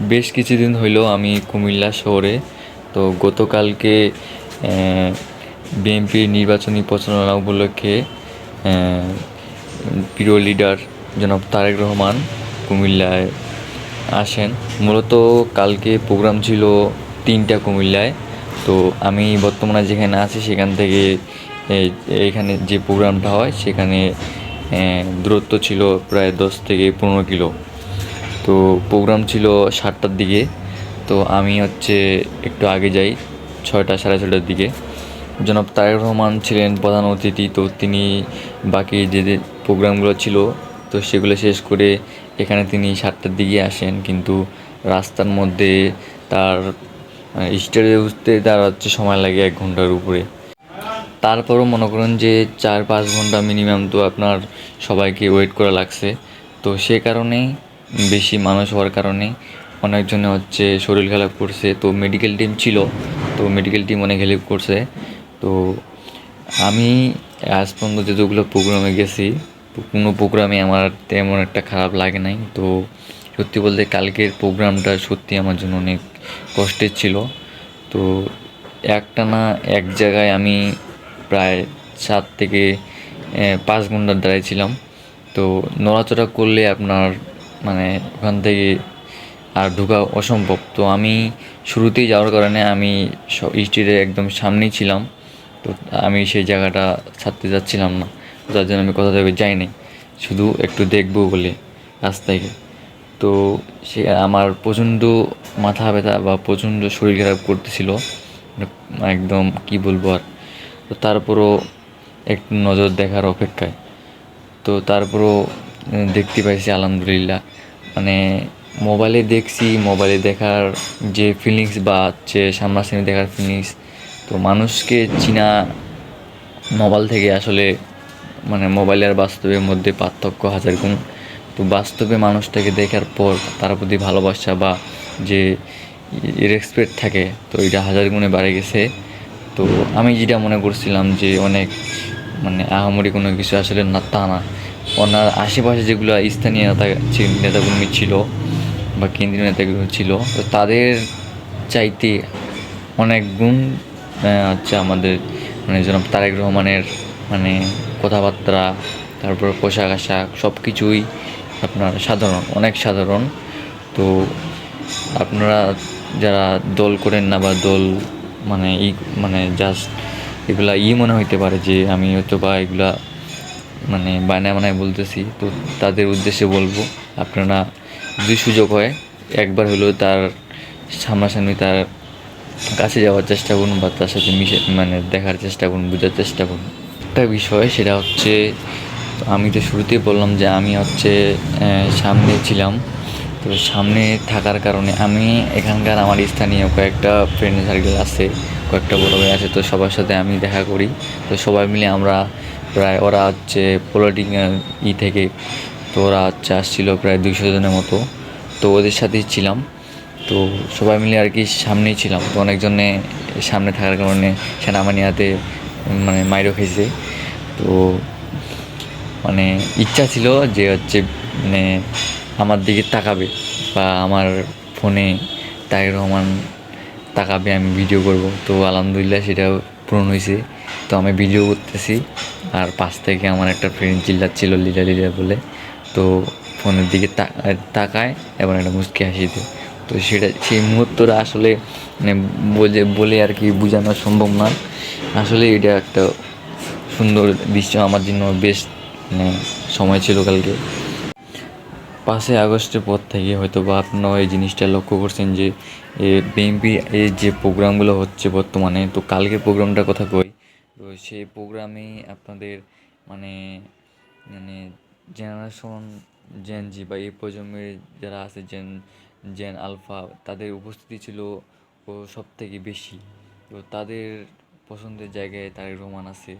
বেশ কিছুদিন হইলো আমি কুমিল্লা শহরে। তো গতকালকে বিএনপির নির্বাচনী প্রচারণা উপলক্ষে প্রিয় লিডার জনাব তারেক রহমান কুমিল্লায় আসেন। মূলত কালকে প্রোগ্রাম ছিল 3টা কুমিল্লায়। তো আমি বর্তমানে যেখানে আছি সেখান থেকে এইখানে যে প্রোগ্রামটা হয় সেখানে দূরত্ব ছিল প্রায় 10 থেকে 15 কিলো। তো প্রোগ্রাম ছিল 7টার দিকে। তো আমি একটু আগে যাই, 6টা সাড়ে 6টার দিকে। জনাব তারেক রহমান ছিলেন প্রধান অতিথি। তো তিনি বাকি যে যে প্রোগ্রামগুলো ছিল তো সেগুলো শেষ করে এখানে তিনি 7টার দিকে আসেন, কিন্তু রাস্তার মধ্যে তার স্টেজে উঠতে তার সময় লাগে 1 ঘন্টার উপরে। তারপরও মনে করেন যে 4-5 ঘন্টা মিনিমাম তো আপনার সবাইকে ওয়েট করা লাগছে। তো সে কারণেই বেশি মানুষ হওয়ার কারণে অনেকজনে শরীর খারাপ করছে। তো মেডিকেল টিম ছিল, তো মেডিকেল টিম অনেক হেল্প করছে। তো আমি আজ পর্যন্ত যতগুলো প্রোগ্রামে গেছি তো কোনো প্রোগ্রামে আমার তেমন একটা খারাপ লাগে নাই। তো সত্যি বলতে কালকের প্রোগ্রামটা সত্যি আমার জন্য অনেক কষ্টের ছিল। তো একটানা এক জায়গায় আমি প্রায় 4 থেকে 5 ঘন্টা দাঁড়িয়ে ছিলাম। তো নড়াচড়া করলে আপনার মানে ওখান থেকে আর ঢোকা অসম্ভব। তো আমি শুরুতেই যাওয়ার কারণে আমি স্টেজের একদম সামনেই ছিলাম। তো আমি সেই জায়গাটা ছাড়তে যাচ্ছিলাম না, যার জন্য আমি কোথা থেকে যাইনি, শুধু একটু দেখবো বলে রাস্তায় গিয়ে। তো সে আমার প্রচণ্ড মাথা ব্যথা বা প্রচণ্ড শরীর খারাপ করতেছিল, একদম কি বলবো আর। তো তারপরও একটু নজর দেখার অপেক্ষায়, তো তারপরও দেখতে পাইছি আলহামদুলিল্লাহ। মানে মোবাইলে দেখছি, মোবাইলে দেখার যে ফিলিংস বা সামনাসামনি দেখার ফিলিংস, তো মানুষকে চিনা মোবাইল থেকে আসলে মানে মোবাইল আর বাস্তবের মধ্যে পার্থক্য হাজার গুণ। তো বাস্তবে মানুষটাকে দেখার পর তার প্রতি ভালোবাসা বা যে রেসপেক্ট থাকে তো এটা হাজার গুণে বেড়ে গেছে। তো আমি যেটা মনে করছিলাম যে অনেক মানে আহামরি কোনো কিছু আসলে না, তা না। ওনার আশেপাশে যেগুলো স্থানীয় নেতাকর্মী ছিল বা কেন্দ্রীয় নেতাকর্মী ছিল, তো তাদের চাইতে অনেক গুণ আমাদের মানে জনাব তারেক রহমানের মানে কথাবার্তা, তারপর পোশাক আশাক সব কিছুই আপনার সাধারণ, অনেক সাধারণ। তো আপনারা যারা দল করেন না বা দল মানে মানে জাস্ট এগুলা মনে হইতে পারে যে আমি হয়তো বা এগুলা মানে বানায় বানায় বলতেছি। তো তাদের উদ্দেশ্যে বলবো, আপনারা যদি সুযোগ হয় একবার হলেও তার সামনাসামনি তার কাছে যাওয়ার চেষ্টা করুন বা তার সাথে মিশে মানে দেখার চেষ্টা করুন, বোঝার চেষ্টা করুন। একটা বিষয় সেটা আমি তো শুরুতেই বললাম যে আমি সামনে ছিলাম। তো সামনে থাকার কারণে আমি এখানকার আমার স্থানীয় কয়েকটা ফ্রেন্ড সার্কেল আছে, কয়েকটা বড় ভাই আছে, তো সবার সাথে আমি দেখা করি। তো সবাই মিলে আমরা প্রায় ওরা পলিটিক্যাল থেকে, তো ওরা আসছিল প্রায় 200 জনের মতো। তো ওদের সাথেই ছিলাম। তো সবাই মিলে আর কি সামনেই ছিলাম। তো অনেকজনে সামনে থাকার কারণে সেনাবাহিনীতে মানে মাইরও খেয়েছে। তো মানে ইচ্ছা ছিল যে মানে আমার দিকে তাকাবে বা আমার ফোনে তারেক রহমান তাকাবে, আমি ভিডিও করব। তো আলহামদুলিল্লাহ সেটাও পূরণ হয়েছে। তো আমি ভিডিও করতেছি আর পাশ থেকে আমার একটা ফ্রেন্ড চিল্লাচ্ছিল লিডার লিডার বলে। তো ফোনের দিকে তাকায় এবং একটা মুচকি হাসি দেয়। তো সেই মুহূর্তটা আসলে মানে বলে আর কি বোঝানো সম্ভব না। আসলে এটা একটা সুন্দর দৃশ্য আমার জন্য, বেশ মানে সময় ছিল কালকে। 5ই আগস্টের পর থেকে হয়তো বা আপনারা এই জিনিসটা লক্ষ্য করছেন যে বিএনপি এই যে প্রোগ্রামগুলো হচ্ছে বর্তমানে। তো কালকের প্রোগ্রামটার কথা কই, তো সেই প্রোগ্রামে আপনাদের মানে মানে জেনারেশন জেন জি বা এই প্রজন্মের যারা আছে জেন আলফা, তাদের উপস্থিতি ছিল ও সব থেকে বেশি। তো তাদের পছন্দের জায়গায় তারেক রহমান আছে।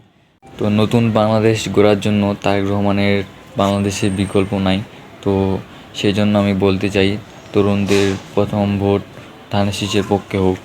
তো নতুন বাংলাদেশ গড়ার জন্য তারেক রহমানের বাংলাদেশের বিকল্প নাই। তো সেই জন্য আমি বলতে চাই, তরুণদের প্রথম ভোট ধানের শীষের পক্ষে হোক।